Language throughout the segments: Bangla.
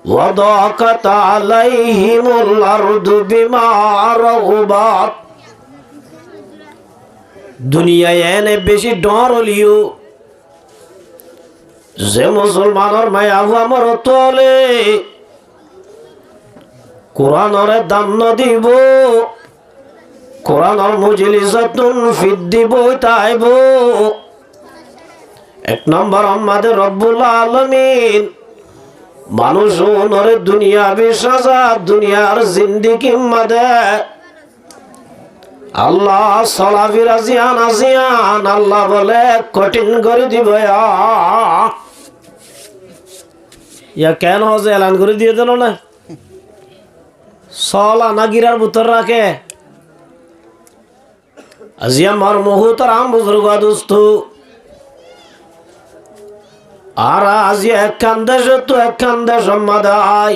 وضاقت عليهم الأرض بما رحبت দুনিয়ায় এনে বেশি ডর হলিও যে মুসলমানের মায়া আমার তলে কোরআনের দাম না দিব, কোরআনের মজলিসাতুন ফিদ দিব তাইব। এক নম্বর আমাদের রব্বুল আলামিন মানুষ নরে দুনিয়া বিসাজা দুনিয়ার জিন্দিগি মাদে আল্লাহ সলাফিরা জিয়ান আজিয়ান আল্লাহ বলে কঠিন করে দিব। ইয়া কেন হজে এলান করে দিয়ে দিল না, সলা না গিরার ভিতর রাখে। আজি আমার মুহতারাম বুজুর্গ দোস্ত, আর আজি একখান দেশ তো একখান দেশ মাদাই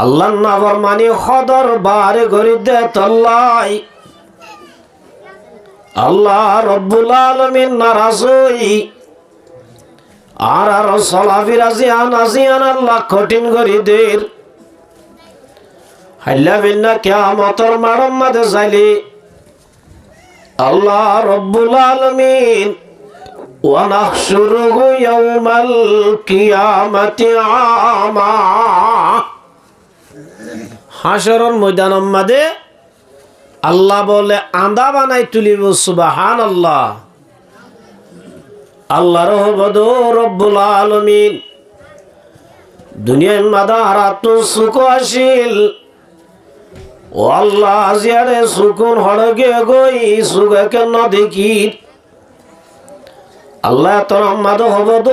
আল্লাহ নাবর মানি খদর বারে গরি দে তল্লাই আল্লাহ রব্বুল আলামিন নারাজ হই আর সলাফিরা জিয়ান আজিয়ান আল্লাহ কঠিন করি দের হাইলা বিন্না কিয়ামতের মাঠের মাঝে যাইলে আল্লাহ রব্বুল আলামিন ওয়ানাহশুরুহু ইয়াওমাল কিয়ামাতি আমা হাশরের ময়দানের মাঝে আল্লাহ বলে আন্দা বানাই তুলিব। সুবহানাল্লাহ। আল্লাহর হবদ রব্বুল আলামিন দুনিয়ার মাদা হারাত সুখ আসিল ও আল্লাহ আজিয়ারে সুকুন হড়গে গই সুগে কেন দেখি আল্লাহ তোর মাদ হবদ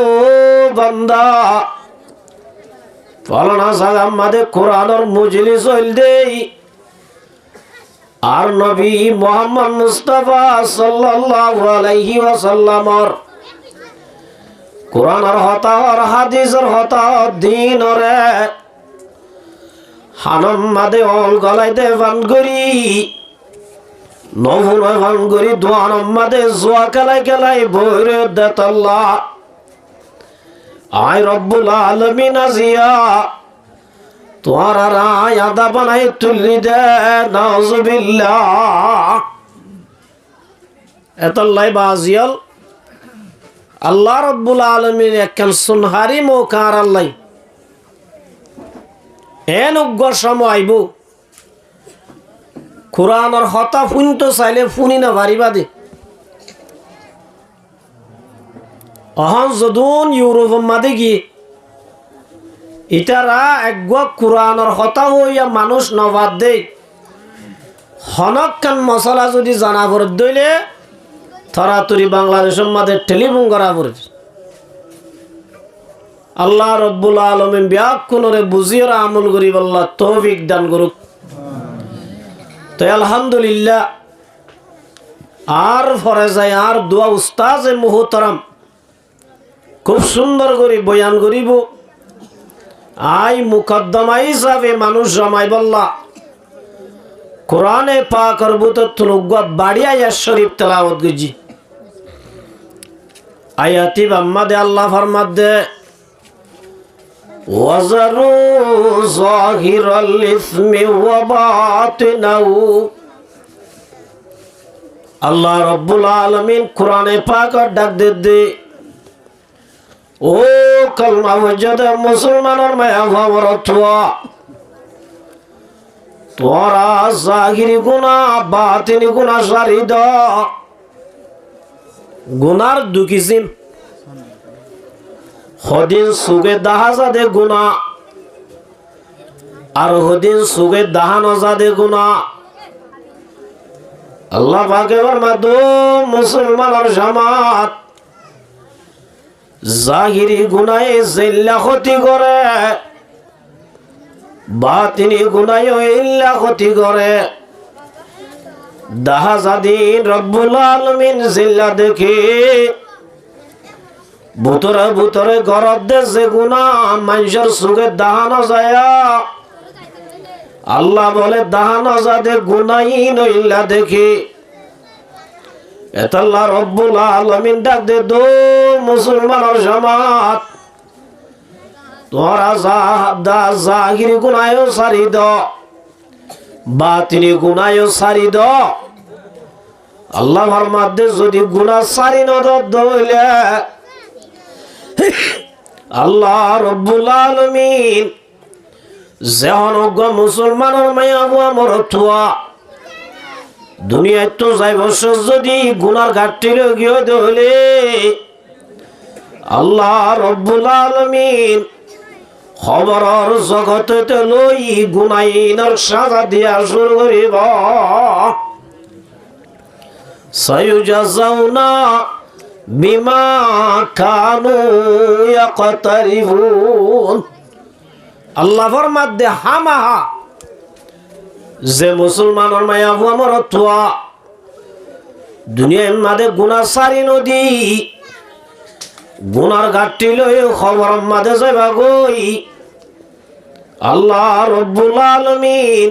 বান্দা ফলনা সালাম মাদে কোরআনের মজলিস হইল দেই আর নবী মুহাম্মদ মুস্তাফা সাল্লাল্লাহু আলাইহি ওয়াসাল্লামর কোরআনের হতা আর হাদিসের হতা দিন রে হানম মাদে অল গলাই দে ভান করি নভুন ভান করি দোয়ানম মাদে জোয়া কেলাই কেলাই বইরে দেতাল্লাহ আয় রব্বুল আলামিন আজিয়া তোর রায় আদা বানাই তুলি দে নাউজুবিল্লাহ। এতল্লাই বাজিয়াল আল্লাহ রব্বুল আলামিন একখান সুনহারি মৌকার আল্লাহ এন উগ্র সময় আইব কোরআনের হতা ফুনতো চাইলে ফুনি না ভারিবা দে অহন যদুন ইউরোপ মাদে গিয়ে ইটারা একগো কোরআনের হতা হইয়া মানুষ নবাদ দে হনকান মশলা যদি জানা ভরে দইলে থরাতুরি বাংলাদেশের মাঝে টেলিফোন করা পড়ে। আল্লাহ রব্বুল আলামিন ব্যাকুলরে বুঝিয়ে আমল করি আল্লাহ তৌফিক দান করুক। তো আলহামদুলিল্লাহ আর ফরে যায় আর দোয়া উস্তাজে মুহতারাম খুব সুন্দর করে বয়ান করিব। আই মুকদ্দমা হিসাবে মানুষ জমাই বল্লা কোরআনে পাকের ভিতর বাড়িয়া শরীফ তেলাওয়াত গজি আয়াতি বাম্মাদে আল্লাহ ফরমাত দে ওয়াজারু যাহিরাল ইসমি ওয়া বাতিনাহু। আল্লাহ রব্বুল আলামিন কোরআনে পাক ডাক দে ও কলমা ওয়াজাদা মুসলমানের মায়া ভাবরতওয়া তোরা জাহিরি গুনাহ বাতিনি গুনাহ সারি দ গুনার দু কিসিম হদিন সুগে দাহাজা দে গুনাহ আর হদিন সুগে দাহানো জাদে গুনাহ। আল্লাহ পাকে ফরমাদো মুসলমানের জামাত জাহিরি গুনাহে জিল্লা ক্ষতি করে বাতিনি গুনাহে ইল্লা ক্ষতি করে। দাহাজাদিন রব্বুল আলামিন জিল্লা দেখে ভুতরে ভুতরে গরব দেশে গুনাহ মানুষের সুগে দাহানো যায় আল্লাহ বলে দাহানো যাদে গুনাহি নইল্লা দেখে এতাল্লাহ রব্বুল আলামিন ডাক দে দো মুসলমানের জামাত তোরা জাহির গুনায়ও সারি দ, বাতিনি গুনায়ও সারি দ। আল্লাহর মধ্যে যদি গুনাহ সারি নদদ হইলে আল্লাহ রব্বুল আলামিন যেহনজ্ঞ মুসলমানের মায়া বুয়া মরতুয়া দুনিয়ায় তো যাই বছর যদি গুনার ঘাটতি গিয়ে হলে আল্লাহ রব্বুল আলামিন খবরের জগতে লই গুনাইনের সাজা দিয়া শুরু করিব। সায়ুজাজাউনা বিমা কানু ইয়াকতারিফুন। আল্লাহ ফরমাদে হামাহা যে মুসলমানের মায়া বুয়া মরতুয়া দুনিয়ার মাঝে গুনাহ সারি নদী গুনার ঘাটতি লই খবর মাঝে যাইবা গই আল্লাহ রব্বুল আলামিন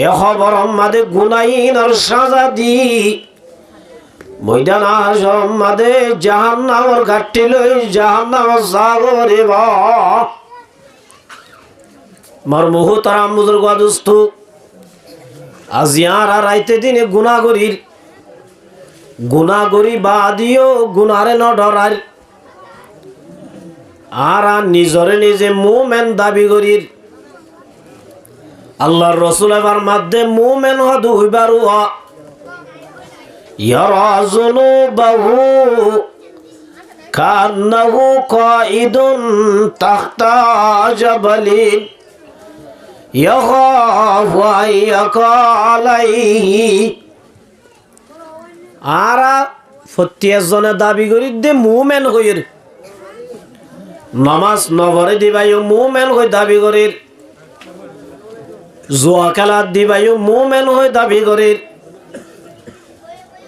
এ খবর মাঝে গুনাইনের সাজা দি ময়দান হাশর মাঝে জাহান্নামের ঘাটতি লই জাহান্নামের সাগরে বা মার মুহতারাম বুজুর্গ দোস্ত আজিয়ার রাইতে দিনে গুনাগরি বাদিও গুনারে ন ডরার আর নিজরে নিজে মুমেন দাবি করির আল্লাহর রাসূল এবার মধ্যে মুমেন হদু হইবার ইয়ারাজুনু বাহু কান্নাহু কাইদুন তাখতা জাবালিন ইয়াখাফু আলাইহি। আর প্রত্যেকজনে দাবি করি দে মুমেন হইর নামাজ নভরে দিবাইও মুমেন হই দাবি করির জুয়া খেলা দিবাইও মুমেন হই দাবি করির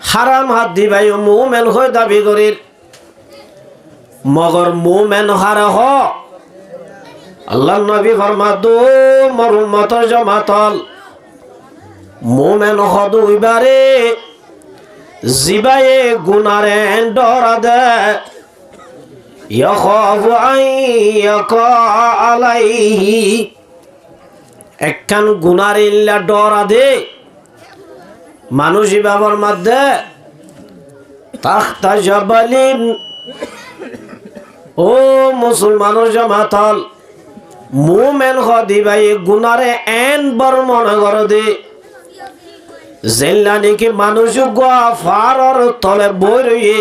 হারাম হাত দিবাইও মুমেন হই দাবি করির মগর মুমেন হারা হ আল্লাহ নবী ফরমাদু মোর উম্মতের জামাতল মুমেন হদু হইবারে জিবায়ে গুনারে ডরা দে ইয়াখাফু আইয়াকা আলাইহি একখান গুনার ইল্লা ডরা দে মানুষই বাবার মধ্যে তাখতা জাবালিন। ও মুসলমানের জামাতল মুমেন হদি ভাই গুনারে এন বড় মনে করে দে জেল্লা নাকি মানুষ ফারর তলে বই রয়ে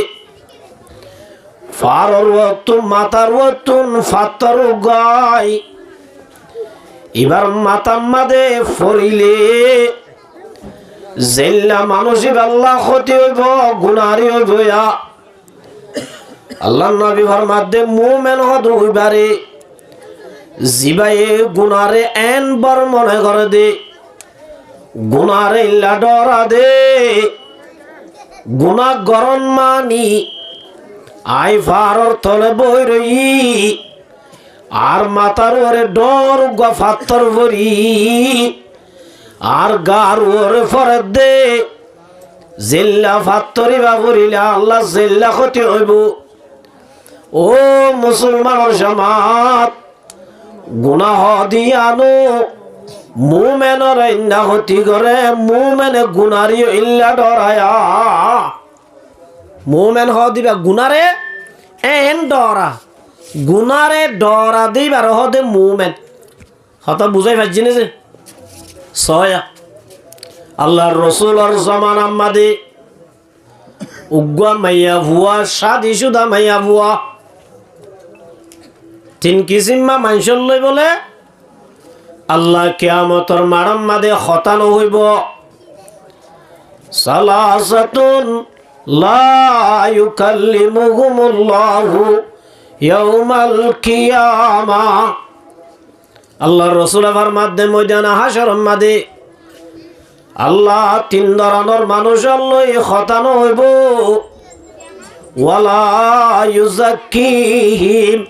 ফারর ওতুন মাতার ওতুন ফাতর গায় এবার মাতার মাদে ফরিলে জেল্লা মানুষই আল্লাহ ক্ষতি হইব গুনারি হইব। আল্লাহ নবী ফরমাদে মুমেন হদ হইবারে জিবায়ে গুনারে এন বড় মনে করে দে গুনারে ইল্লা ডরা দে গুনাহ গরন মানি আই ফারর তলে বই রই আর মাতার ওরে ডর গফাত্তর ভরি আর গার ওরে ফরত দে জিল্লা ফাত্তরি বাবুরিলা আল্লাহ জিল্লা ক্ষতি হইব। ও মুসলমানের জামাত গুনাহ দিয়ানো মুমেনের ইন্না ক্ষতি করে মুমেনে গুনারি ইল্লা ডরায়া মুমেন হ দিবা গুনারে এন ডরা গুনারে ডরা দিবার হদে মুমেন হতা বুঝাই পাচ্ছি না যে সয়া আল্লাহর রাসূলের জামানা মাদে উগ্গা মাইয়া ভুয়া শাদি শুদা মাইয়া ভুয়া তিন কিসিমা মানুষের লই বলে আল্লাহ কিয়ামতের মারাম মাদে খতানো হইব সালাসাতুন লা ইউকাল্লিমুহুমুল্লাহু ইয়াউমাল কিয়ামা। আল্লাহর রাসূল এর মাধ্যমে ময়দানে হাশর মাদে আল্লাহ তিন ধরনের মানুষের লই খতানো হইব ওয়ালা ইউযাক্কিহিম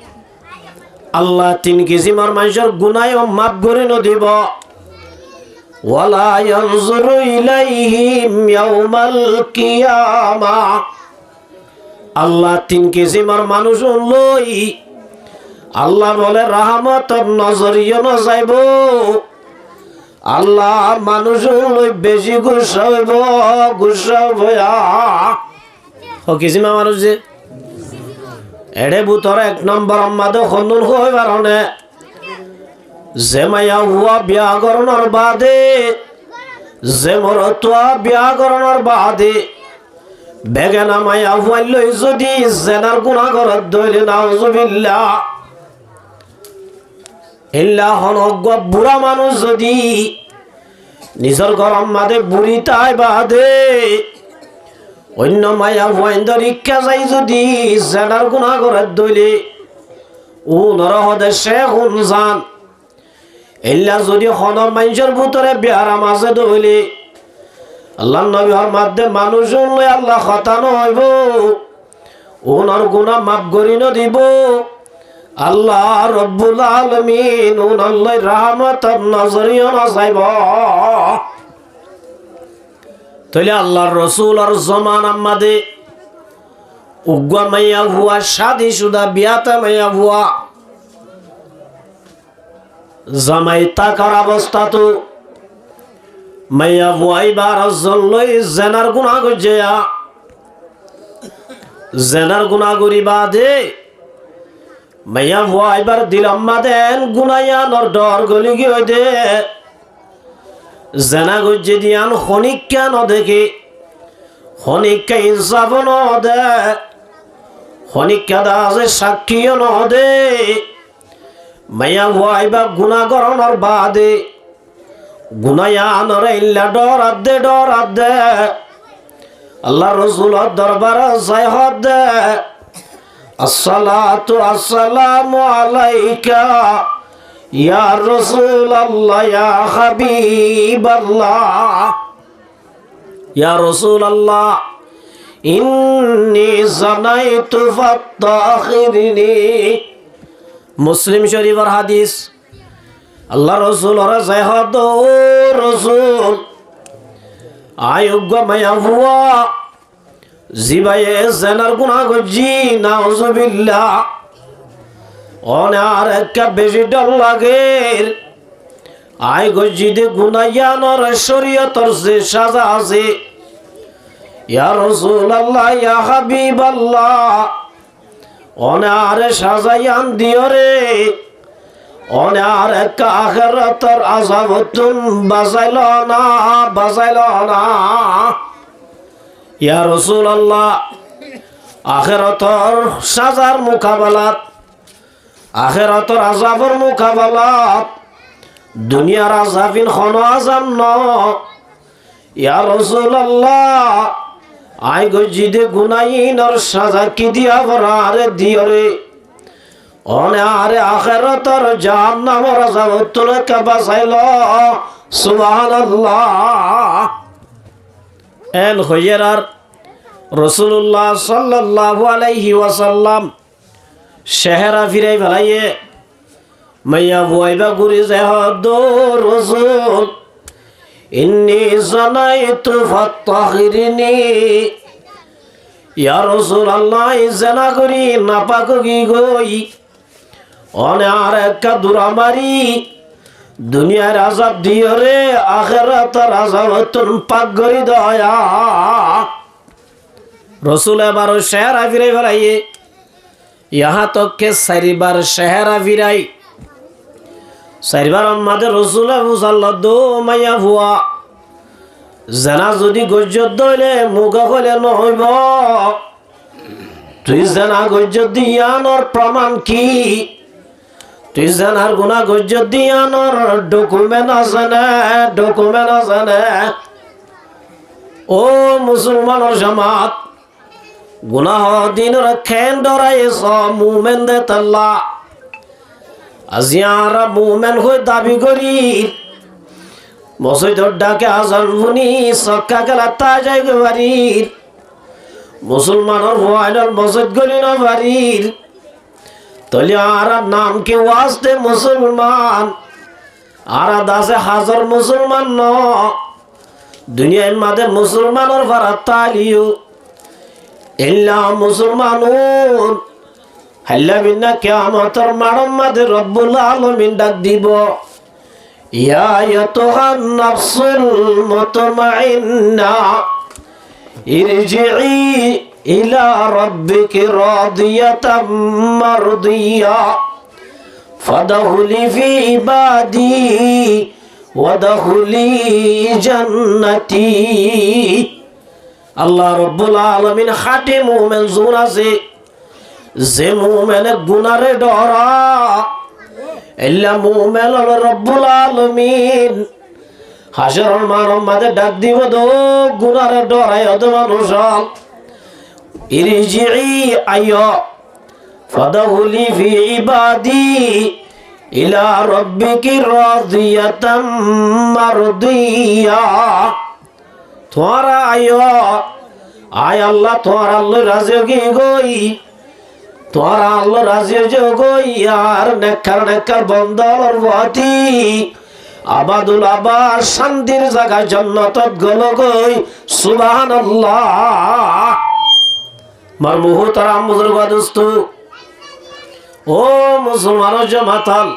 আল্লাহ তিন কিসিমের মানুষের গুনাহ মাফ করে নদিব ওয়ালা ইয়ানজুরু ইলাইহিম ইয়াউমাল কিয়ামা আল্লাহ তিন কিসিমের মানুষ লই আল্লাহ বলে রহমতর নজরিও না যাইব আল্লাহ মানুষ বেশি গুসা হইব গুসা ভয়া কিসিমা মানুষ যে এড়ে বুতর 1 নম্বর আম্মাদে খন্দন হই বারণে যে মায়া হুয়া বিয়া করণর বাদে যে মরতুয়া বিয়া করণর বাদে বেগানা মায়া হুয়াই লই যদি জেনার গুনাহ করত দইলে নাউজুবিল্লাহ ইল্লা হনজ্ঞ বুড়া মানুষ যদি নিজের গরম মাদে বুড়ি তাই বাদে অন্য মায়া হুয়াইন্দর ইচ্ছা যাই যদি জেনার গুনাহ করত দইলে ও নরহদে শেখ জান ইল্লা যদি হন মানুষের ভিতরে বিহারা মাঝে দইলে আল্লাহ নবীর মাধ্যমে মানুষ লই আল্লাহ খতানো হইব ওনার গুনাহ মাফ করি ন দিব আল্লাহ রব্বুল আলামিন ওনার লই রহমতের নজরিও না যাইব তাইলে আল্লাহর রাসূল আর জামানা মাদে উগ্গা মাইয়া হুয়া শাদি শুদা বিয়াতা মাইয়া হুয়া জামাই তাকার অবস্থা তো মাইয়া হুয়াই বারজন লই জেনার গুনাহ করছে জেনার গুনাহ করি বাদে মাইয়া হুয়াই বার দিলাম মাদেন গুনাইয়া নর ডর গলি গিয়ে দে জেনা করছে দিয়ান খনিকা ন দেখে খনিকা ইনসাফ ন দে খনিকা দাসে সাক্ষীও ন দে মাইয়া হুয়াই বা গুনাহ করণর বাদে গুনায়া নরে ইল্লা ডর আদে আল্লাহ রাসূলের দরবারে যাই হদে আসসালাতু আসসালামু আলাইকা ইয়া রাসূলুল্লাহ ইয়া হাবিবাল্লাহ ইয়া রাসূলুল্লাহ ইন্নী জানাইতু ফাত্তাখিরনি মুসলিম শরীফের হাদিস আল্লাহ রসুল ওরা যাই হদ রসুল আয়োগ্য মায়া হুয়া জিবাইয়ে জেনার গুনাহ করছি নাউজুবিল্লাহ অনে আর একটা বেশি ডর লাগে আয় গজি দে গুনাইয়ানোর শরীয়তর যে সাজা আছে ইয়া রাসূলুল্লাহ ইয়া হাবিবাল্লাহ অনে আরে সাজাইয়ান দিও রে অনে আর একটা আখিরাতের আযাবতুন বাঁচাইল না ইয়া রাসূলুল্লাহ আখিরাতের সাজার মোকাবেলাত আখিরাতের আযাবের মোকাবেলাত দুনিয়ার আযাবিন খনো আযাব ন ইয়া রাসূলুল্লাহ আই গজিদে গুনাইনর সাজা কি দিয়া বরারে দিও রে অনে আরে আখিরাতের জাহান্নামের আযাবতুন কা বাঁচাইল সুবহানাল্লাহ এন হইয়ার রাসূলুল্লাহ সাল্লাল্লাহু আলাইহি ওয়াসাল্লাম শেহরা ফিরাই ফেলাইয়ে মাইয়া বয়বা গুরি যাহদ রাসূল ইন্নী জানাইতু ফাত্তাখিরনি ইয়া রাসূলুল্লাহ জানা করি নাপাক কি গই অনে আর একটা দুরামারি দুনিয়ার আযাব দিও রে আখিরাতের আযাব তুন পাক করি দয়া রাসূল এবারও শেহরা ফিরাই ফেলাইয়ে यहाँ तक के सारीबार शहरा फिराई सारीबार আমাদের রাসূল মুসাল্লাহ দো মাইয়া হুয়া জানা যদি গজ্জত দইলে মুগা হলে নহইব তুই জানা গজ্জত দিয়ানোর প্রমাণ কি তুই জানার গুনাহ গজ্জত দিয়ানোর ডকুমেন্ট আছে না ও মুসলমানের জামাত গুনাহ দিন রক্ষেন ডরাই মুমেন দে তাল্লা আজিয়ারা মুমেন হই দাবি করি মসজিদ ডাকে আজান শুনি সক্কা গেলা তা যাই বাড়ির মুসলমানের মোবাইলের মসজিদ গলি না বাড়ির তলি আর নাম কি ওয়াস্তে মুসলমান আর দাসে হাজার মুসলমান ন দুনিয়ার মাঝে মুসলমানের ভাড়া তালিও ইল্লা মুসলমানুন হাল্লা বিন্না কিয়ামতের মাড়ম মাঝে রব্বুল আলামিন ডাক দিব, ইয়া আয়াতুহান নাফসুল মুতমাইন্না ইরজিই ইলা রাব্বিকি রাদিয়াতাম মারদিয়া ফাদখুলি ফি ইবাদি ওয়াদখুলি জান্নাতি। আল্লাহ রব্বুল আলামিন খাঁটি মুমিন জোর আছে, যে মুমিনে গুনারে ডরা এল্লা মুমিন রব্বুল আলামিন হাসরের মানব মাঝে ডাক দিব, দো গুনারে ডরাই অদ মানুষ ইরজিই আইয়া ফাদখুলি ফি ইবাদি ইলা রাব্বিকি রাদিয়াতাম মারদিয়া। তোরা আইয়া আয় আল্লাহ তোরা আল্লাহ রাজি গই, তোরা আল্লাহ রাজি গই আর নেকর নেকর বন্দর বাতি আবাদুল আবাদ শান্তির জায়গা জান্নাতত গল গই। সুবহানাল্লাহ। মার মুহতারাম বুজুর্গ দোস্ত, ও মুসলমান জমাতাল,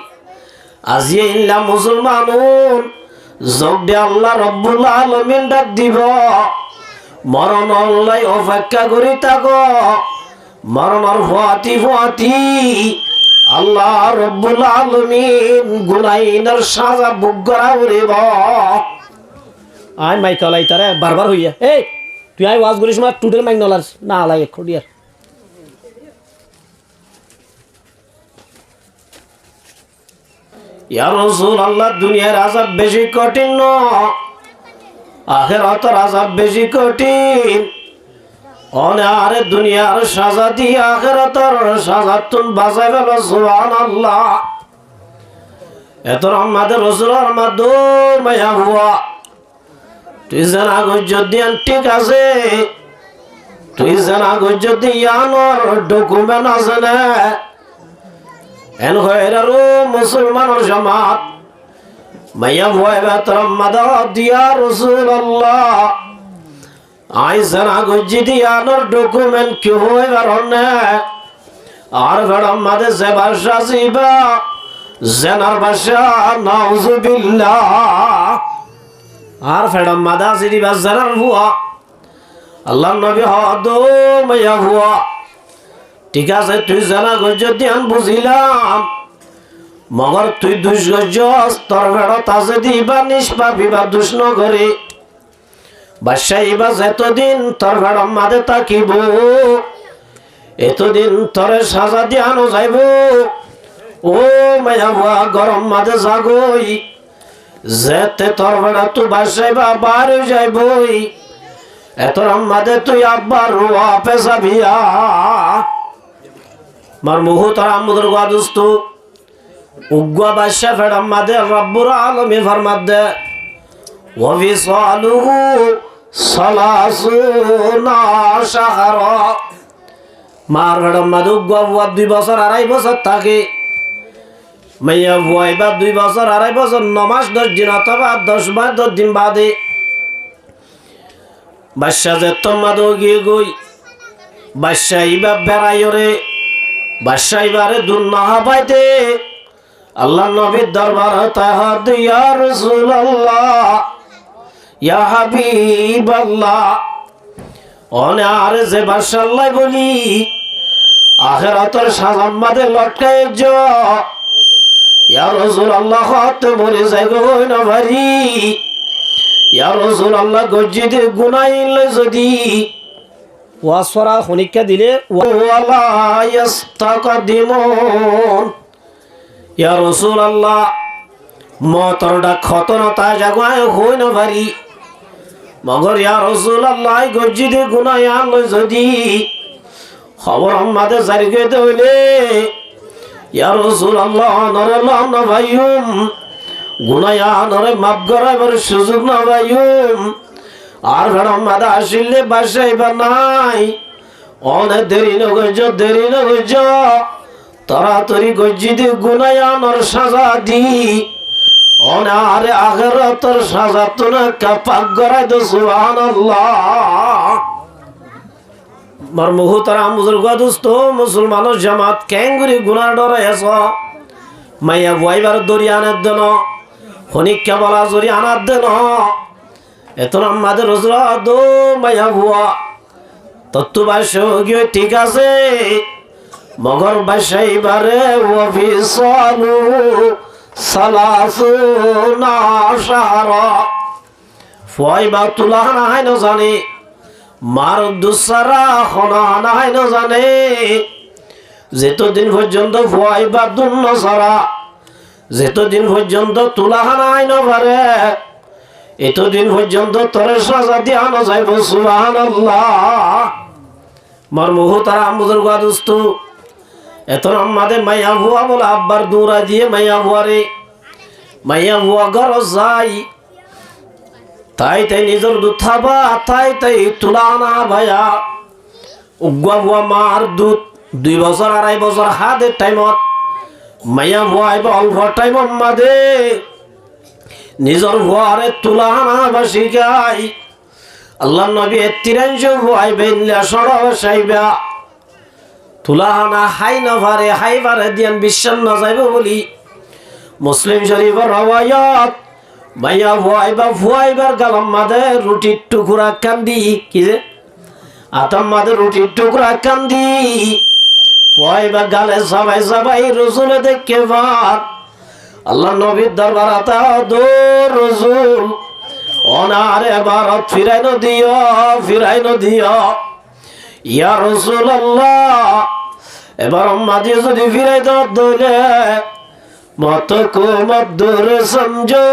আজি ইল্লা মুসলমানুন জগদে আল্লাহ রব্বুল আলামিন ডাক দিব, মরণ আল্লাহ অপেক্ষা করি থাকো। মরণর ফুয়াতি ফুয়াতি আল্লাহ রব্বুল আলামিন গুনাইনের সাজা বুক করা উড়িব। আয় মাইক লাই তারে বারবার হইয়া, এই তুই আয় ওয়াজ করিস মা টুটেল মাইক নলার না লাগে খড়িয়ার। ইয়া রাসূলুল্লাহ, দুনিয়ার আযাব বেশি কঠিন না, আখিরাতের আযাব বেশি কঠিন। অনারে দুনিয়ার সাজা দিয়ে আখিরাতের সাজা তুন বাঁচাই ফেল। সুবহানাল্লাহ। এত আমাদের রাসূলের মাধ্যম মায়া হুয়া তুই জানা যদি ঠিক আছে, তুই জানা যদি ইয়ানোর ডকুমেন্ট আছে না এন হয়রারো মুসলমানের জামাত মাইয়া ভয় বেতরম মাদা দিয়া রাসূলুল্লাহ আইসানা গজ্জি দিয়ানোর ডকুমেন্ট কি হয়ে বেরোনে আর বেড়াম মাদে যে ভাষা জিবা জেনার ভাষা নাউজুবিল্লাহ আর ফেড়াম মাদা জিবা জেনার হুয়া আল্লাহ নবী হদো মাইয়া হুয়া। ঠিক আছে, তুই জানা গজ্জ দিয়ান বুঝিলাম, মগর তুই দুষ গজ্জ তোর বেড়ত আছে দিবা নিষ্পাপিবা দুষ নগরে বাদশাহিবা এতদিন তোর বেড়ম মাদে তাকিব, এতদিন তোরে সাজা দিয়ানো যাইব। ও মায়া হুয়া গরম মাদে জাগই যেতে তোর বেড়া তুই বাদশাহিবা বাড়ি যাইবই, এত মাদে তুই আব্বার রুয়া পেশা ভিয়া। মার মুহূর্তের আমুদের গাদুস্ত উগ্গা বাদশা ফেড়াম মাদে রব্বুল আলামিন ফরমাত দে ওয়াফিসালুহু সালাসুনা শাহরা। মার ফেড়াম মাদে উগ্গা বুয়া 2 বছর 2.5 বছর থাকে, মাইয়া বুয়াইবা 2 বছর 2.5 বছর 9 মাস 10 দিন অথবা 10 মাস 10 দিন বাদে বাদশা যে তোমাদো গিয়ে গই বাদশা ইবা বেড়াইরে বাদশা ইবারে দূর না পাইতে আল্লাহ নবীর দরবার তাহাদ ইয়া রাসূলুল্লাহ ইয়া হাবিবাল্লাহ ওনে আরে যে বাদশা আল্লাহ বলি আখিরাতের সাজাম মাদে লটকায় যো ইয়া রাসূলুল্লাহ হাতে বলে যাই গো না ভারি ইয়া রাসূলুল্লাহ গজ্জিদে গুনাইলে যদি ওয়াসরা খনিকা দিলে ওয়ালা ইস্তাকদিমুন। ইয়া রাসূলুল্লাহ মতরডা খতনতা জাগায় হই না ভারি, মগর ইয়া রাসূলুল্লাহ গজ্জিদে গুনাই আনলে যদি খবর আমাদের জারি করতে হইলে ইয়া রাসূলুল্লাহ নরে না ভাইয়ুম গুনায়া নরে মাফ করাবার সুযোগ না ভাইয়ুম। আর ভেড়া মাদা আসিলে বাসাইবা নাই, অনেক দেরি নগজ তাড়াতাড়ি গজ্জি দি গুনায়ানোর সাজা দি অনারে আখিরাতের সাজা তোর কাপাক গড়াই দো। সুবহানাল্লাহ। মার মুহুতারাম বুজুর্গ দোস্ত মুসলমানের জামাত কেঙ্গুরি গুনার ডরে এস মাইয়া বুয়াইবার দরিয়ানের দেন হনিকা বলা জরি আনার দেন এত আমাদের রোজরা দো মাইয়া বুয়া তত্ত্ব বাস্য গিয়ে ঠিক আছে মগর বাসাইবারে ওয়াফিসালু সালাসুনা শাহরা ফয়বা তুলানা হয় না জানে মার দুসারা খনা হয় না জানে যেতদিন পর্যন্ত ফয়বা দুন্ন সারা যেতদিন পর্যন্ত তুলাহানা হয় না পারে এতদিন পর্যন্ত তোরে সাজা দিয়া না যাইব সুবহানাল্লাহ মার মুহুতারা বুজুর্গ দোস্ত এত আমাদের মাইয়া ভুয়া বলে আব্বার দৌড়া দিয়ে মাইয়া ভুয়ারে মাইয়া ভুয়া ঘর যাই তাই নিজের দুধ খাবা তাই তুলা না ভাইয়া উগুয়া ভুয়া মার দুধ 2 বছর 2.5 বছর হাতের টাইমত মাইয়া ভুয়া আইব অল্প টাইম মাদে নিজের ভুয়ারে তুলা না বাসি গাই আল্লাহ নবী 83 ভুয়াই বেল্লা সড়া সাইবা তুলাহানা হাই না ভারে হাই ভারে দিয়ান বিশ্বাস না যাইব বলি মুসলিম শরীফের রওয়ায়াত মাইয়া ভুয়াইবা ভুয়াইবার গালাম মাদে রুটির টুকরা কান্দি কি যে আতাম মাদে রুটির টুকরা কান্দি ভুয়াইবা গালে সবাই রসুলে দেখে ভাত আল্লাহ নবীর দরবার আতা দো রসুল অনারে ভারত ফিরাইনো দিও ইয়া রাসূলুল্লাহ এবার মাঝে যদি ফিরাই দলে মত কো মদুর সমঝো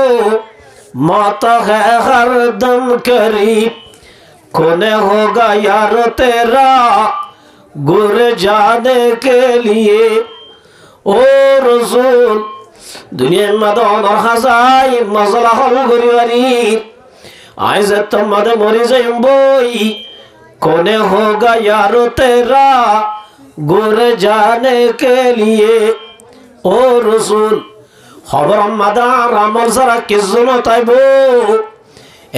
মত है हरदम करीब कोने होगा यार तेरा गुर जाने के लिए ओ रसूल दुनिया में दोनों हजाई मसला हल करिवारी आइज तुम्हारे मरी जाइम बोई कोने होगा यारो तेरा गुर जाने के लिए ओ रसूल खबर मादार আমল সারা কিছু নতাইব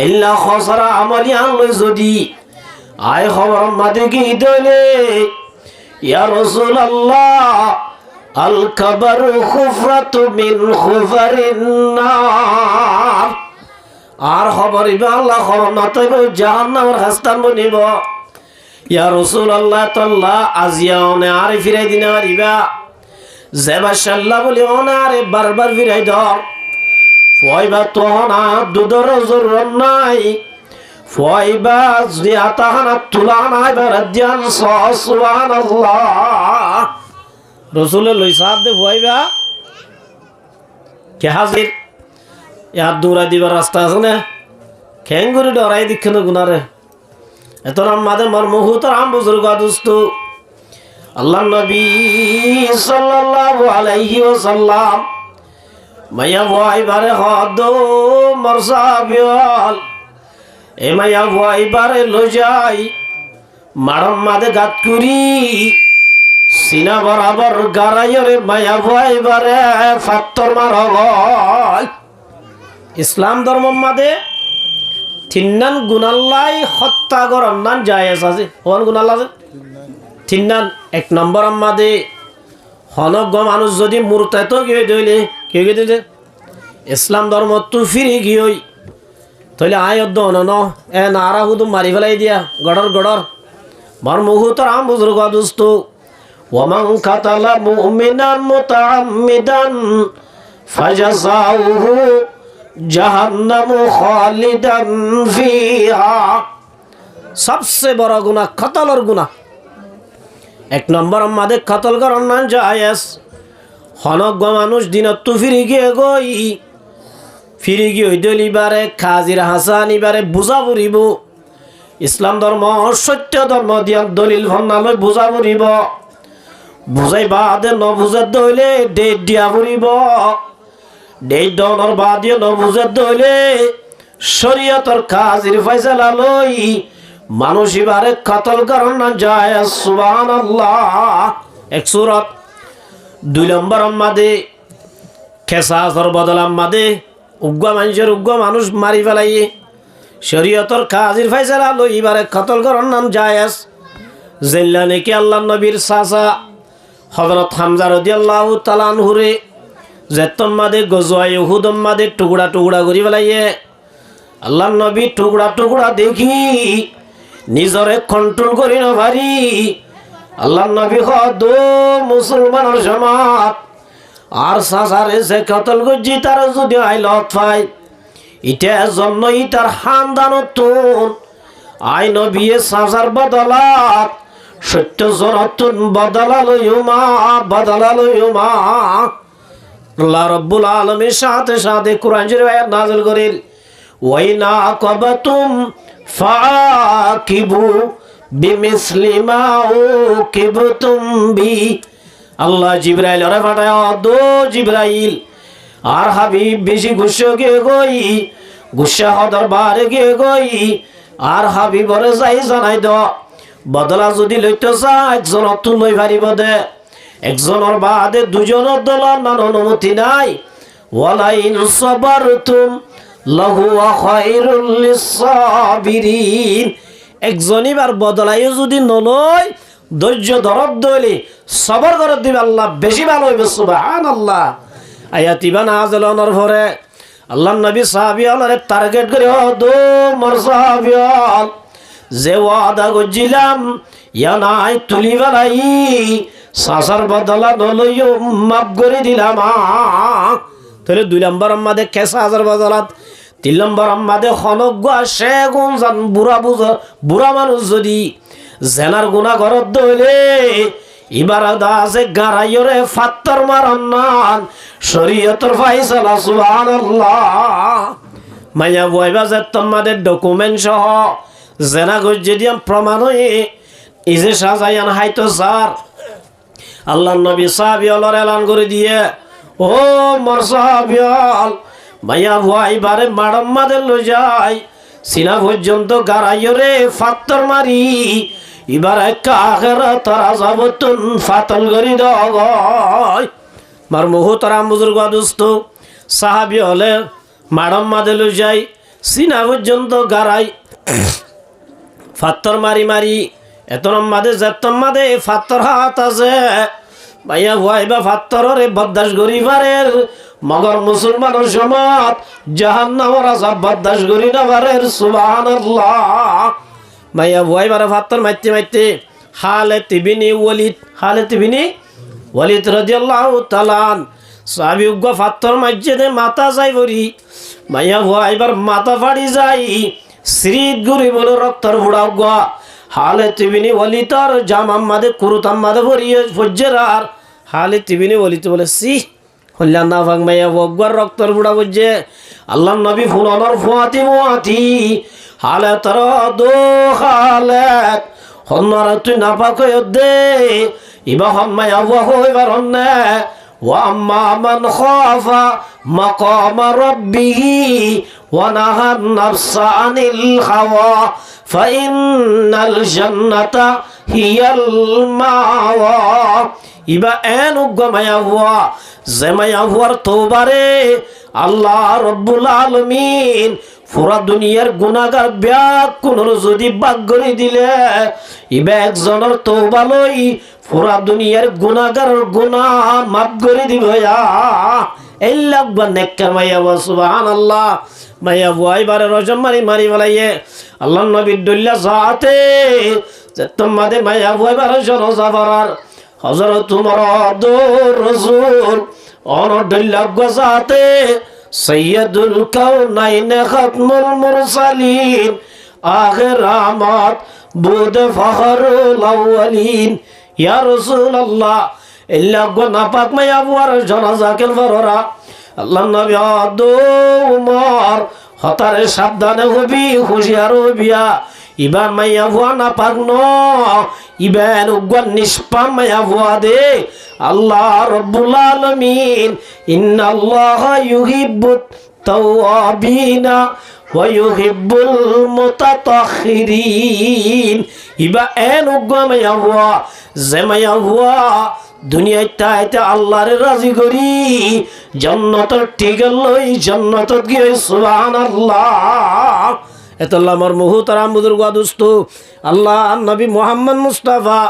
ইল্লা খসরা আমলিয়ান লই যদি আয় খবর মাদে কি দলে ইয়া রাসূলুল্লাহ আল কবর খুফরাতু মিন খুফারিন নার আর খবর ইবা আল্লাহ খবর নতাইব জাহান্নামের হাস্তান বনিব ইয়া রাসূলুল্লাহ তাল্লাহ আজিয়াওনে আরে ফিরাই দিনা রিবা জেবাশাল্লাহ বলি ওনারে বারবার ফিরাই দাও ফয়বা তো না দুদর জরুর নাই ফয়বা জিয়াতাহানা তুলানা বারাদিয়ান সুবহানাল্লাহ রাসূলের লই সাদ দে ফয়বা কে হাজির ইয়া দৌড়া দিবার রাস্তা আছে না খেঙ্গুরি ডরাই দিক্ষণ গুনারে এত আমাদের মার মুহুতারাম বুজুর্গ দোস্ত আল্লাহ নবী সাল্লাল্লাহু আলাইহি ওয়াসাল্লাম মাইয়া ভাইবারে হদ মরসাবিয়াল এ মাইয়া ভাইবারে লজাই মারম মাদে গাত কুরি সিনা বরাবর গারাইরে মাইয়া ভাইবারে ফাত্তর মারল ইসলাম ধর্ম মাদে তিন্নান গুনাল্লাই হত্যা গরন্নান জায়েজ আছে কোন গুনাল্লা আছে তিন্নান 1 নম্বর আমাদে হনজ্ঞ মানুষ যদি মুরতাদ গিয়ে দইলে কে দিতে ইসলাম ধর্ম তো ফিরে গিয়ে তাহলে আয়দ্দ অনন এ নারা হুদু মারি ফেলাই দিয়া গড়র মার মুহুতর আম বুজুর্গ দোস্ত ওয়ামান কাতালা মুমিনান মুতাআম্মিদান ফাজাযাউহু জাহান্নামু খালিদান ফিহা সবচেয়ে বড় গুনাহ কতলর গুনাহ 1 নম্বর আমাদের কতল করার না জায়েজ হনজ্ঞ মানুষ দিনত তো ফিরে গিয়ে দলিবারে খাজির হাসানিবারে বুঝা পড়িব ইসলাম ধর্ম সত্য ধর্ম দিয়া দলিল ভন্নালৈ বুঝা পড়িব বুঝাই বাদে নবুঝার দইলে ডেট দিয়া পড়িব ডেট দনৰ বাদে নবুঝার দইলে শরীয়তর খাজির ফয়সালা লই মানুষ এবারে কতল করার না যায় সুবহানাল্লাহ 1 সূরাত 2 নম্বর আমাদে কেসাসর বদল আমাদে উগ্র মানুষ মারি ফেলাই শরীয়তর কাজীর ফয়সালা লই এবারে কতল করার নাম জায়েজ জেল্লা নাকি আল্লাহ নবীর চাচা হযরত হামজা রাদিয়াল্লাহু তাআলা আনহুরে যেতম্মাদে গজওয়ায়ে উহুদম্মাদে টুকরা টুকরা করি ফেলাইয়ে আল্লাহ নবী টুকরা টুকরা দেখি নিজরে কন্ট্রোল করি না পারি আল্লাহ নবী হদ মুসলমানের সমাজ আর চাচারে যে কতল গজি তার যদি আইলত পায় ইটার জন্য ইটার খানদানতুন আই নবীয়ে চাচার বদলাত সত্য জনতুন বদলালয়ুমা আল্লাহ রাব্বুল আলামিন সাথে সাথে কোরআন শরীফ আয়াত নাযিল করেন ওয়াইনা আকাবাতুম ফাকিবু বিমিসলি মা উকিবতুম বি আল্লাহ জিবরাইল রে পাঠায় দো জিবরাইল আর হাবিব বেশি গুসা গে গই গুসা দরবারে গে গই আর হাবিবরে যাই জানাই দ বদলা যদি লইতে চা একজন তুই লই পারিব দে একজনের বাদে দুজনের দলার মান অনুমতি নাই ওয়ালাইন সাবারতুম লাহু খায়রুল লিসাবিরিন একজনই বার বদলাই যদি নলয় ধৈর্য ধরত দইলে সবর করে দিবে আল্লাহ বেশি ভালো হইবে সুবহানাল্লাহ আয়াতিবা নাযিলনের পরে আল্লাহর নবী সাহাবীয়ালরে টার্গেট করে দো মর সাহাবীয়াল যে ওয়াদা গজিলাম ইয়া নাই তুলি বালাই সাসার বদলা নলইও মাফ করে দিলাম তাহলে 2 নম্বর আমাদের কেসা হাজার বদলাত 3 নম্বর আমাদের খনজ্ঞ সে গুণ জান বুড়া মানুষ যদি জেনার গুণা ঘরত দইলে এবার আছে গারাইরে ফাত্তর মারান্নান শরীয়তের ফায়সালা সুবহানাল্লাহ মাইয়া বইবা যে তোমাদের ডকুমেন্ট সহ জেনা গজ্জে দিয়াম প্রমাণ হয়ে ইজে সাজাইয়ান হাইতো স্যার আল্লাহ নবী সাহাবীয়লর এলান করে দিয়ে ও মোর সাহাবীয়ল মাইয়া ভাইবারে মাডম মাদে লই যাই সিনা পর্যন্ত গারাইরে ফাত্তর মারি এবার একটা আখিরাত আযাবতুন ফাতল করি দগয় মার মুহতারাম বুজুর্গ দোস্ত সাহাবী হলে মাডম মাদে লই যাই সিনা পর্যন্ত গারাই ফাত্তর মারি মারি এতরম মাদে যেতম মাদে ফাত্তর হাত আছে ভাইয়া ভাইবা ফাত্তরে বদাস গরিবারের মগর মুসলমানের সমাজ জাহান্নামের আযাব বদাস করি না বারের সুবহানাল্লাহ ভাইয়া ভাইবারে ফাত্তর মাইতে মাইতে হালাত ইবনে ওয়ালিদ রাদিয়াল্লাহু তাআলা সাহাবী উগ্র ফাত্তর মাইজে মাথা যাই ভরি ভাইয়া ভাইবার মাথা ফাড়ি যাই শ্রীত গুরি বলে রক্তর বুড়া গা হালাত ইবনে ওয়ালিদর জামাম্মাদে কুরুতাম্মাদে ভরিয়ে ফজ্জরার হালাত ইবনে ওয়ালিদ বলে সি হল্লা না ভাগ মাইয়া বগর রক্তর বুড়া বুঝে আল্লাহর নবী ফুলানোর ফাতিমাতি হালাতর দো হালাত হন্নার তুই না পাক দে ইবা মাইয়া হইবার না ওয়াম্মা মান খাফা মাকাম রাব্বিহি ওয়া নাহান নাফসা আনিল হাওয়া ফাইন্নাল জান্নাতা হিয়াল মাওয়া ইবা এন উগমায়া হুয়া জেমায়া হুয়ার তওবারে আল্লাহ রাব্বুল আলামিন পুরা দুনিয়ার গুনাহগার ব্যাক কোন যদি বাগ করে দিলে ইবা একজনের তওবা লই পুরা দুনিয়ার গুনাহগার গুনাহ মাফ করে দিবে এই লাগবা নেককার মাইয়া সুবহানাল্লাহ মাইয়া বুয়াইবারে রজম মারি বলাইয়ে আল্লাহর নবীর দল্লা জাতে যে তোমাদের মাইয়া বুয়াইবারে জনজাফারার হযরত উমর রাসূল অনর দল্লা গজাতে সৈয়দুল কাউনাইন খাতমুল মুরসালিন আখির রাহমাত বুদ ফখরুল আউয়ালিন ইয়া রাসূলুল্লাহ ইল্লা গুনা পাক মাইয়া বুয়ার জানাজা কেন ফররা আল্লাহ নবী উমর হতারে সাবধানে হবি হুঁশিয়ার হবিয়া ইবা মাইয়া ভুয়া না পাক ন ইবেন উগ্র নিষ্পাম মাইয়া ভুয়া দে আল্লাহ রাব্বুল আলামিন ইন্নাল্লাহা ইউহিব্বুত তাওয়াবিনা ওয়া ইউহিব্বুল মুতাতাহহিরিন ইবা এন উগ্র মাইয়া ভুয়া যে মাইয়া ভুয়া দুনিয়াতে আল্লাহরে রাজি করি জান্নাতের টিকেট লই জান্নাতত গিয়ে সুবহানাল্লাহ এতল্লা আমার মুহতারাম বুজুর্গ দোস্ত আল্লাহ নবী মুহাম্মদ মুস্তাফা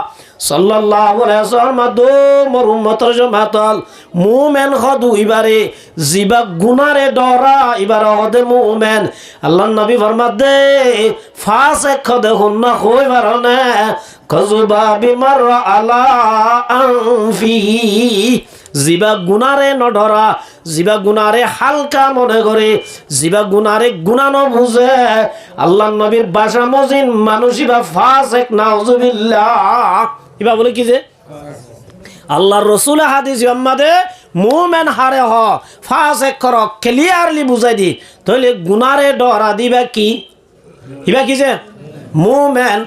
সাল্লাল্লাহু আলাইহি ওয়াসাল্লাম দো মোর উম্মতর জমাতাল মুমেন হদু ইবারে জিবা গুনারে ডরা ইবারে হদে মুমেন আল্লাহ নবী ফরমাত দে ফাসে খদে হুন্না হই বারনে কজুবা বিমার আলা আনফি জিবা গুনারে নডরা জিবা গুনারে হালকা মনে করে জিবা গুনারে গুনানো বুঝে আল্লাহ নবীর ভাষা মজিন মানুষই বা ফাসেক নাউজুবিল্লাহ ইবা বলে কি যে আল্লাহর রাসূল হাদিস আম্মাদে মুমিন হারে হ ফাসেক কর ক্লিয়ারলি বুঝাই দি তাহলে গুনারে ডরা দিবা কি ইবা কি যে মুমিন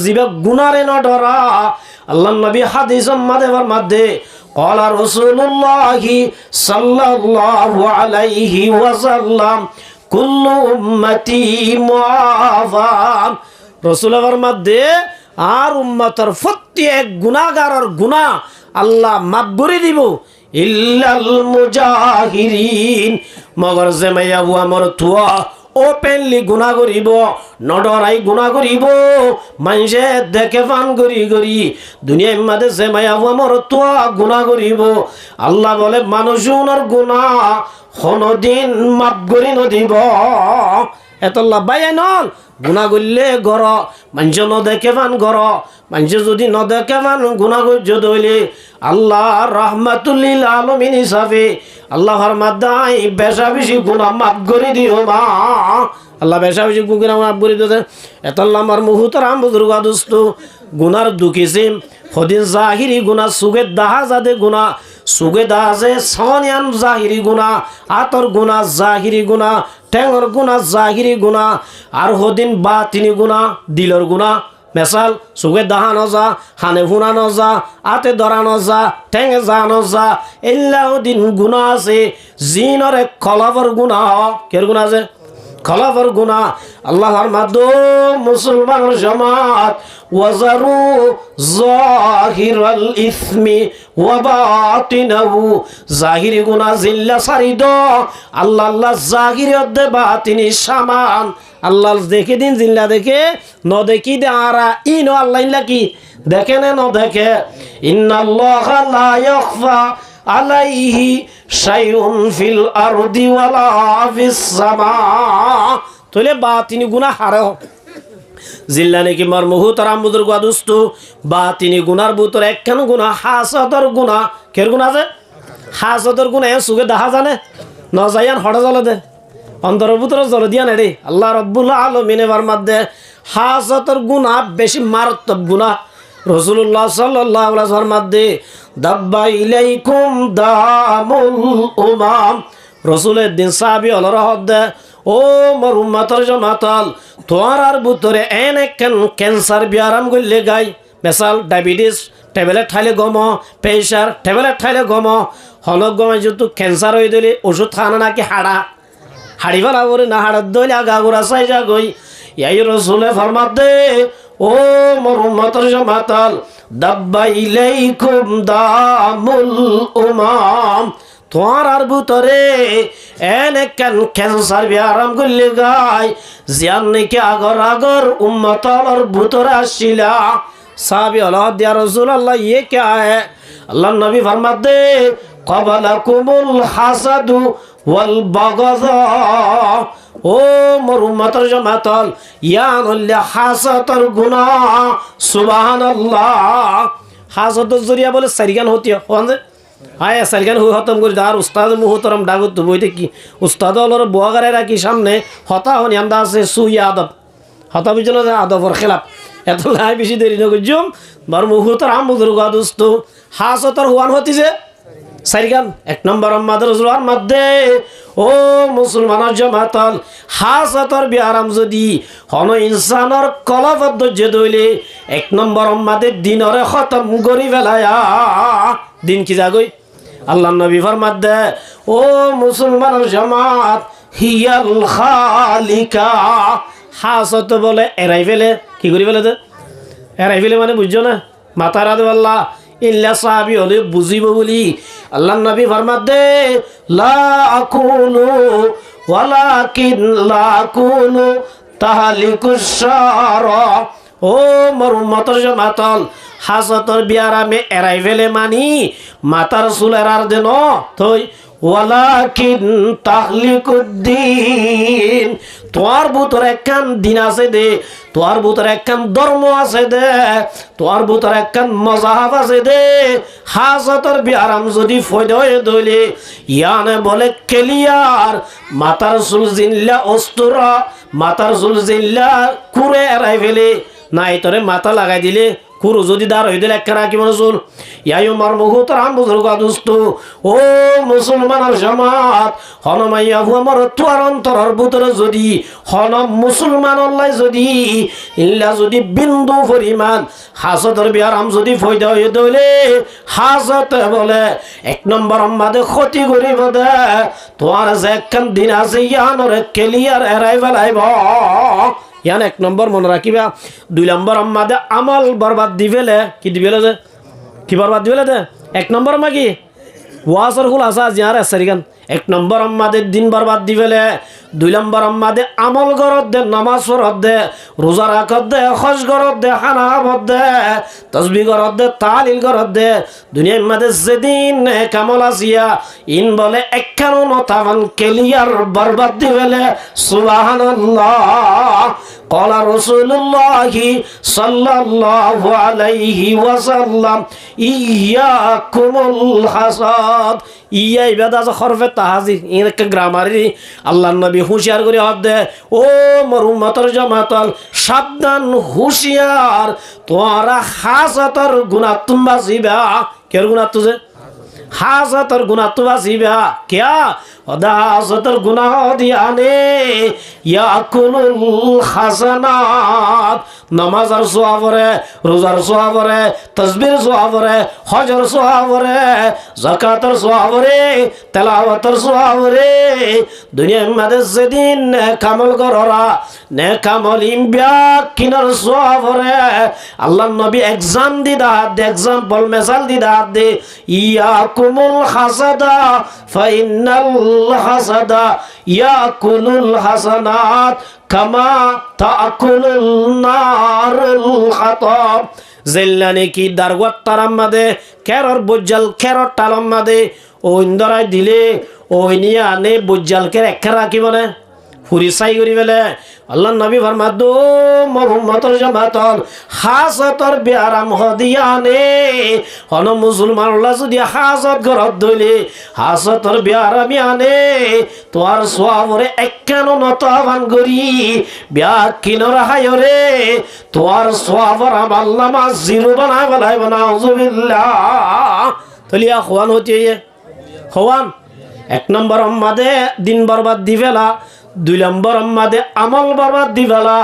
জিবা গুনারে নডরা আল্লাহ নবী হাদিস আম্মাদে মধ্যে قال رسول الله صلى الله عليه وسلم كل امتي معافى রাসূল ফরমাতে আর উম্মতের প্রত্যেক গুনাহগারের গুনাহ আল্লাহ মাফ করে দিব ইল্লাল মুজাহিরিন মগর জমাইয়া আমার তুয়া ওপেনলি গুণা করিব নডরাই গুণা করিব মানুষে দেখে ফান করি দুনিয়ার মাঝে সে মায়া আমার তো গুণা করিব আল্লাহ বলে মানুষ ওনার গুণা কোনদিন মাফ করি নদিব এত লাভাই নল গুণা করলে গর মানুষ নদেখে ফান গর মানুষ যদি নদেখে ফান গুণা করছে দইলে আল্লাহ রহমাতুল্লিল আলামিন হিসাবে আল্লাহর মাদাই বেশা বেশি গুনাহ মাফ করে দিও মা আল্লাহ বেশা বেশি গুনাহ মাফ করে দিতে এতল্লা আমার মুহতারাম বুজুর্গ দোস্ত গুনার দুকিছে হদিন জাহিরি গুনাহ সুগে দাহা জাদে গুনাহ সুগে দাজে সনিয়ান জাহিরি গুনাহ আতর গুনাহ জাহিরি গুনাহ টেঙ্গর গুনাহ জাহিরি গুনাহ আর হদিন বাতিনি গুনাহ দিলর গুনাহ মেসাল সুগে দাহানো যা হানে ফুনানো যা আতে ধরানো যা ঠেঙে জানো যা এল্লাও দিন গুণা আছে জিনরে খলাফর গুণা কের গুণা আছে খলাফর গুণা আল্লাহর মাধ্যম মুসলমানের জামাত ওয়াজারু জাহিরাল ইসমি ওয়া বাতিনাহু জাহিরি গুণা জিল্লা সারিদ আল্লাহ আল্লাহ জাহিরত দে বাতিনি সামান আল্লাহ দেখে দিন জিল্লা দেখে ন দেখি দে আরা ইনো আল্লাহ ইল্লা কি দেখে না ন দেখে ইন্নাল্লাহা লা ইয়াখফা আলাইহি শাইউন ফিল আরদি ওয়ালা ফিস সামা তোলে বাতিনি গুনাহ হারে জিল্লা নাকি মার মুহতারাম বুজুর্গ দোস্ত বাতিনি গুনার ভিতর একখান গুনাহ হাসাদর গুনাহ কের গুনাহ আছে হাসাদর গুনাহ সুগে দেখা জানে ন যায়ান হড়া জলে দে অন্তরের ভিতরে জল দিয়া নেড়ে আল্লাহ রব্বুল আলামিন ফরমাতে হাসাদর গুনাহ বেশি মারাত্মক গুনাহ রাসূলুল্লাহ সাল্লাল্লাহু আলাইহি ওয়াসাল্লাম ফরমাতে দাব্বা ইলাইকুম দামুল উমাম রাসূলের দিন সাহাবী হলো হদ্দে ও মোর উম্মতের জামাতাল তোয়ার ভিতরে এনেকেন ক্যান্সার বিয়ারাম গইলে গাই মেসাল ডায়াবেটিস ট্যাবলেট খাইলে গম প্রেসার ট্যাবলেট খাইলে গম হলক গমে যেহেতু ক্যান্সার হয়ে দিলে ওষুধ খানা নাকি হাড়া হাড়িবেলা করে না হাড়ার দইলে আগা গোড়া চাই যা গই এই রাসূলে ফরমাতে ও মোর উম্মতের জামাতাল দাব্বা ইলাইকুম দামুল উমাম তোমার ভিতরে এনেকেন ক্যান্সার বিয়ারাম করলে গাই জিয়ান নাকি আগর উম্মতর ভিতরে আসছিলা সাহাবী আল্লাহ দিয়া রাসূলুল্লাহ ये क्या है আল্লাহ নবী ফরমাতে ক্বাবালাকুমুল হাসাদু ওয়াল বাগযা ও মোর উম্মতর জামাতাল ইয়ানুল হাসাতর গুনাহ সুবহানাল্লাহ হাসাতর জরিয়া বলে সারিগান হতি হওয়াছে হায় সারিগান খতম করে দার উস্তাদ মুহতারাম ডাগত বইতে কি উস্তাদ হলর বুয়াগারে রাখি সামনে হতা হনি আমরা আছে সুই আদব হতা বুঝলো যে আদবর খেলাফ এত লাই বেশি দেরি নগজুম বার মুহতারাম বুজুর্গ দোস্ত হাসাতর হওয়ান হতি যে সারিগান এক নম্বর আমাদের রাসূলের মধ্যে ও মুসলমানের জামাতাল হাসাতর বিয়ারাম যদি হন ইনসানের কলবত ধৈর্য দইলে এক নম্বর আমাদের দিনরে খতম করি ফেলায়া দিন কি যাগই আল্লাহ নবী ফরমাতে ও মুসলমানের জামাত হিয়াল খালিকা হাসাত বলে এরাই ফেলে কি করি ফেলে দে এরাই ফেলে মানে বুঝছো না মাতার আদে আল্লাহ ইল্লা সাহাবী হলে বুঝিব বলি আল্লাহ নবী ফরমাতে লা আকুলু ওয়ালাকিন লা কুনু তাহলিকুশ শারা। ও মোর উম্মতের জামাতল, হাজতর বিয়ার আমি এরাই ফেলে মানি মাতার চুল এরার দেন থই। ওয়ালাকিন তাহলিকুদ্দিন, তোর ভিতরে একখান দিন আছে দে, তোর ভিতরে একখান ধর্ম আছে দে, তোর ভিতরে একখান মজাহাব আছে দে। হাজতর বিয়ারাম যদি ফয়দা হয়ে দইলে ইয়ানে বলে ক্লিয়ার, মাতার চুল জিল্লা অস্তুরা, মাতার চুল জিল্লা কুরে এরাই ফেলে নাই তোরে মাথা লাগাই দিলে কুরু যদি দাঁড় হয়ে দিলে একটা রাখি মনে চুল। ইয়াই মার মুহুত রাম বুজুর্গ দুষ্ট ও মুসলমানের জামাত, হনমাইয়া আমার তোর অন্তরের ভিতরে যদি হন মুসলমান অল্লাই যদি ইল্লা যদি বিন্দু পরিমাণ হাজতর বিয়ারাম যদি ফয়দা হয়ে দইলে হাজতে বলে এক নম্বর আমাদের ক্ষতি করিব দে। তোমার যে একখান দিন আছে ইয়ানরে ক্লিয়ার এরাই বেলাইব। ইয়ান এক নম্বর মনে রাখিবা। 2 নম্বর আমাদের আমল বরবাদ দিবেলে কি দিবেলে যে কি বরবাদ দিবেলে দে। 1 নম্বর মা কি ওয়াজর হুল আসা জিয়ার সারিগান। 1 নম্বর আমাদের দিন বরবাদ দিবেলে। 2 নম্বর আমাদের আমল গরত দে, নামাজ পড়ত দে, রোজা রাখত দে, হজ গরত দে, খানা খাবত দে, তসবিহ গরত দে, তাহলিল গরত দে। দুনিয়ার মধ্যে যেদিন কামল আসিয়া ইন বলে একখানো নতামান ক্লিয়ার বরবাদ দিবেলে। সুবহানাল্লাহ। قال رسول الله صلى الله عليه وسلم إياكم الحسد। ইয়া ইবাদা যে হরফে তাহাজির ইন একটা গ্রামারি আল্লাহর নবী হুঁশিয়ার করে হদ দে। ও মোর উম্মতের জামাতল, সাবধান হুঁশিয়ার, তোরা হাজতর গুনাহ তুমি বাঁচিবা। কের গুনাহ তুজে হাজতর গুনাহ তু বাঁচিবা কিয়া ওদা হাজতর গুনাহ দিয়ানে ইয়াকুলুল হাসানাত। নামাজের সওয়াবরে, রোজার সওয়াবরে, তাসবির সওয়াবরে, হজের সওয়াবরে, যাকাতের সওয়াবরে, তেলাওয়াতের সওয়াবরে। দুনিয়ার মধ্যে যেদিন কামল কররা নে কামল ইমবিয়া কিনার সওয়াবরে আল্লাহর নবী এক্সাম দি দাঁত দে, এক্সাম্পল মেসাল দি দাঁত দে। ইয়াকুমুল হাসাদা ফাইনাল হাসাদা ইয়াকুলুল হাসানাত কামা তাকুলুন নারুল হাতাব। জেল্লানে কি দারওয়াত তারাম্মাদে কেরর বজ্জাল কেরর টালাম্মাদে ও ইন্দরাই দিলে ও নিয়া নে বজ্জালকে একখান রাখিব না ফুরিসাই করি ফেলে। আল্লাহ নবী ফরমাদ মোর উম্মতের জামাতল, হাজতর বিয়ারাম হদিয়ানে হন মুসলমান আল্লাহ যদি হাজত ঘরত ধইলে হাজতর বিয়ারামি আনে তোর সোয়াবরে একখানো নত আহ্বান করি বিয়া কিনর হায়রে তোর সোয়াবর আল্লামা জিরো বানায় বলাইব না। আউযুবিল্লাহ। তলিয়া খোয়ান হতে খোয়ান 1 নম্বর আমাদে দিন বরবাদ দিবেলা। 2 নম্বর আমাদে আমল বরবাদ দিবেলা।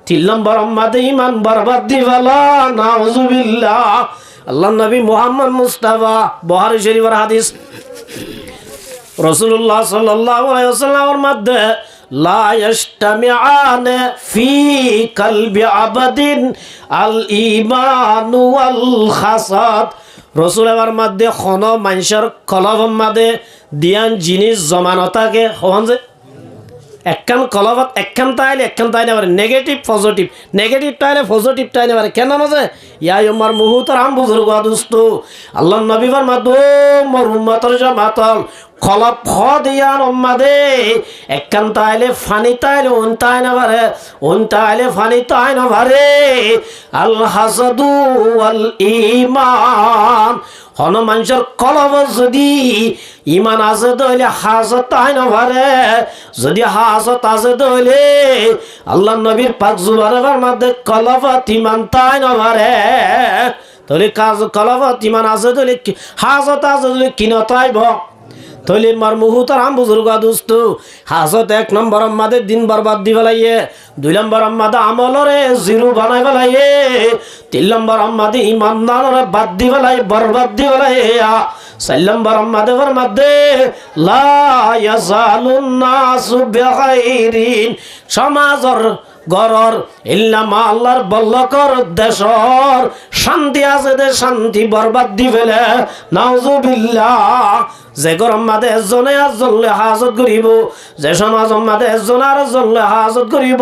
3 নম্বর আমাদে ইমান বরবাদ দিবেলা। নাউযুবিল্লাহ। আল্লাহ নবী মুহাম্মদ মুস্তাফা বুখারী শরীফের হাদিস রাসূলুল্লাহ সাল্লাল্লাহু আলাইহি ওয়াসাল্লামের মধ্যে লা ইয়াজতামিআনে ফি কলবি আবাদিন আল ঈমান ওয়াল হাসাদ। রসুলের মধ্যে কোন মানুষের কলবের মধ্যে দিয়ান জিনিস জমানতাকে হন যে একখান কলবত একখান তাইলে একখান তাইলে পারে নেগেটিভ পজিটিভ, নেগেটিভ তাইলে পজিটিভ তাইলে পারে কেন মাঝে ইয়া উম্মার মুহুতর আম বুজুর্গ দোস্ত আল্লাহ নবীর মধ্যে মোর উম্মতের জামাতল কলব খ দিয়ান উম্মাদে একখান তাইলে ফানি তাইলে উন তাই না পারে, উন তাইলে ফানি তাই না পারে। আল হাসাদু ওয়াল ঈমান হন মানুষের কলব যদি ইমান আছে দইলে হাসত তাই না পারে, যদি হাসত আছে দইলে আল্লাহ নবীর পাক জুবানের মধ্যে কলবত ইমান তাই না পারে। তাহলে কাজ কলবত ইমান আছে দইলে হাসত আছে দইলে কিন তাইব তৈলি মার মুহুতার আম বুজুর্গ দোস্ত হাজত 1 নম্বর আমাদের দিন বরবাদ দি ফেলাইয়ে, 2 নম্বর আমাদের আমলরে জিরো বানাই ফেলাইয়ে, 3 নম্বর আমাদের ইমানদাররে বাদ দি ফেলাই বরবাদ দি ফেলাইয়া, 4 নম্বর আমাদের মধ্যে লা ইয়াজালুন নাসু বিখাইরিন সমাজর গরর ইল্লামা আল্লাহর বল্লকর দেশর শান্তি আছে দে শান্তি বরবাদ দি ফেলে। নাউজুবিল্লাহ। যে গরম মাদে এজনে আজলে হাজত করিব যে সমাজ মাদে এজন আর জলে হাজত করিব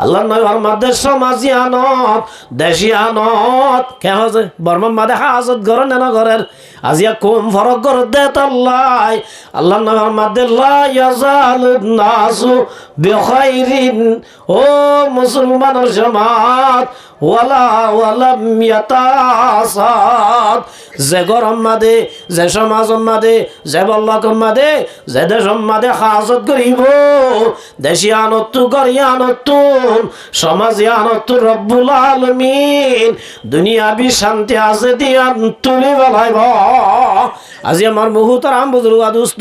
আল্লাহ নবীর মাদে সমাজিয়ানত দেশিয়ানত কে হজে বর্মা মাদে হাজত গর না ঘরের আজিয়া কম ফরক গর দে তাল্লাই আল্লাহ নবীর মাদে লা ইয়াজালুন নাসু বিখাইরিন ও মুসলমানের সমাজ ওয়ালাম ইয়াতাসাদ যে গরম মাদে যে সমাজ মাদে যে বল্লক মাদে যে দেশ মাদে হাজত করিব দেশিয়ানত গরিয়ানত সমাজিয়ানত রব্বুল আলামিন দুনিয়াবি শান্তি আছে দিয়ান তুলি বলাইব আজি আমার মুহুতারাম বুজুর্গ দোস্ত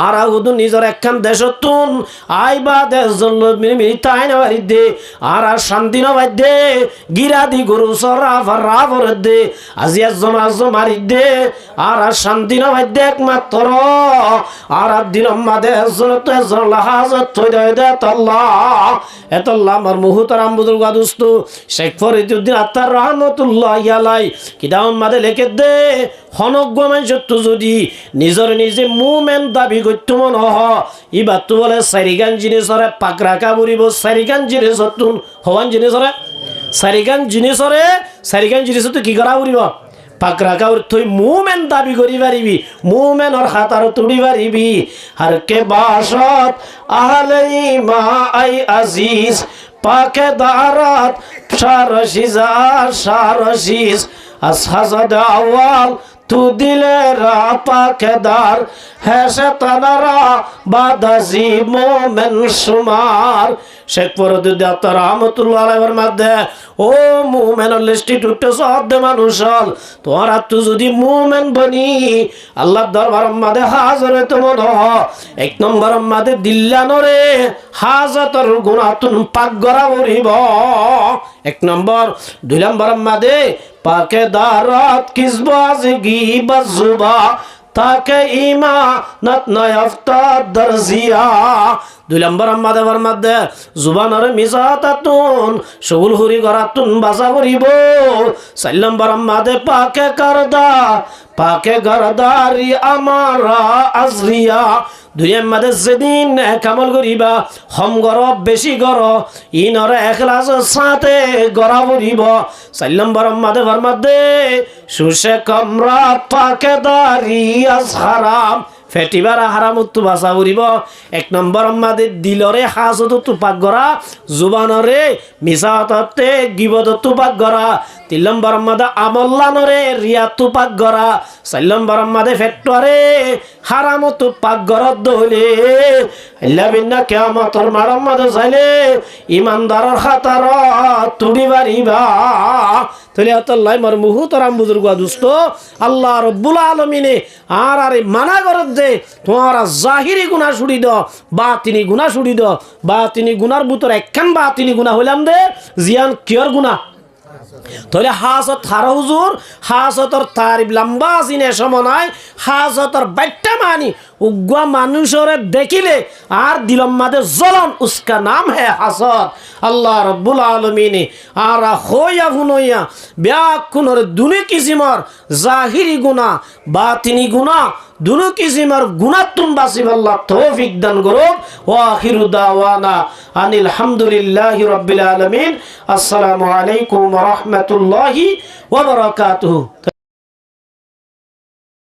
আর আগুদ নিজের একখান দেশতুন আইবা দেশ জন্য মিমি তাই না বাড়ি দে আর শান্তি না বাড়ি দে গিরা দি গরু সরা ফারা ভরে দে আজি জমা মারি দে আর শান্তি না বাড়ি দে একমাত্র আর দিন মাদে জনত হাজত থই দে আল্লাহ এতল্লাহ আমার মুহুতারাম বুজুর্গ দোস্ত শেখ ফরিদউদ্দিন আত্তার রহমাতুল্লাহ আলাই কিতাব মাদে লিখে দে হনজ্ঞ মানুষ যদি নিজের নিজে মুমেন দাবি করতে মন ইবার তো বলে সারিগান জিনিসরে পাকরা কাবুরিব সারিগান জিনিস হওয়ান জিনিসরে সারিগান জিনিস তো কি করা উড়িব পাকরা কাউর তুই মুমেন দাবি করি পারিবি মুমেনর হাতার তুড়ি পারিবি আর কে বাসত আহলে মা আই আজিজ পাকে দারাত সারশিস আসহাজাদ আওয়াল তু দিলে রা পাকেদার হেসে তানারা বাদাজি মোমেন সুমার শেখ ফরিদউদ্দিন আত্তার রহমাতুল্লাহ আলাইহির মধ্যে ও মুমেনের লিস্টি টুটে সব মানুষ হল তোরা তুই যদি মুমেন বনি আল্লাহর দরবার মধ্যে হাজির হইতে মন এক নম্বর মধ্যে দিল্লানরে হাজতর গুনাতুন পাক গরা উড়িব এক নম্বর দুই নম্বর মধ্যে পাকে দারাত কিসবাজগি বাজুবা তাকে ইমানত নয়ফতাদ দরজিয়া দুই নম্বর আমাদের মধ্যে জুবানের মিজাতাতুন শুগুল হুরি গরাতুন বাসা করিব চার নম্বর আমাদের পাকে গরদারি আমারা আজরিয়া দুই নম্বরে যেদিন কামল করিবা হম গর বেশি গর ইনরে এখলাসের সাথে গড়া করিব চার নম্বর মধ্যে সুশে কমরা পাকে দারি আজ হারাম ফেটিবার হারাম উত্তু বাসা উড়িব এক নম্বর আমাদের দিলরে হাজত তুপাক গড়া জুবানরে মিসাতে গিবত তুপাক গড়া তিন নম্বর আমাদের আমল্লানরে রিয়া তুপাক গড়া চার নম্বর আমাদের ফেটরে হারাম তুপাক গড়ত দলে আল্লাহ বিন্না কিয়ামতর মারাম মাদে চাইলে ইমানদারর খাতার তুড়ি বাড়িবা তাহলে আল্লাহ মার মুহুতারাম বুজুর্গ দুস্ত আল্লাহ রব্বুল আলামিনে আর মানা করত যে তোমারা জাহিরি গুনাহ ছুড়ি দাও বা তিনি গুনাহ ছুড়ি দাও বা তিনি গুনার ভিতর একখান বা তিনি গুনাহ হইলাম দে জিয়ান কিয়র গুনাহ তাহলে হাজত হারা হুজুর হাজতর তারিফ লম্বা সিনে সমনায় হাজতর বাইটা মানি উগ্র মানুষরে দেখিলে আর দিলম মাদে জ্বলন উসকা নাম হে হাসদ আল্লাহ রব্বুল আলমিনে আর হইয়া হুনইয়া ব্যাকুনরে দুনি কিসিমর জাহিরি গুনাহ বাতিনি গুনাহ দুনো কিসিমর গুনাতুন বাসিব আল্লাহ তৌফিক দান করুক ওয়া আখিরু দাওয়ানা আনিল হামদুলিল্লাহি রাব্বিল আলামিন আসসালামু আলাইকুম ওয়া রাহমাতুল্লাহি ওয়া বারাকাতুহু।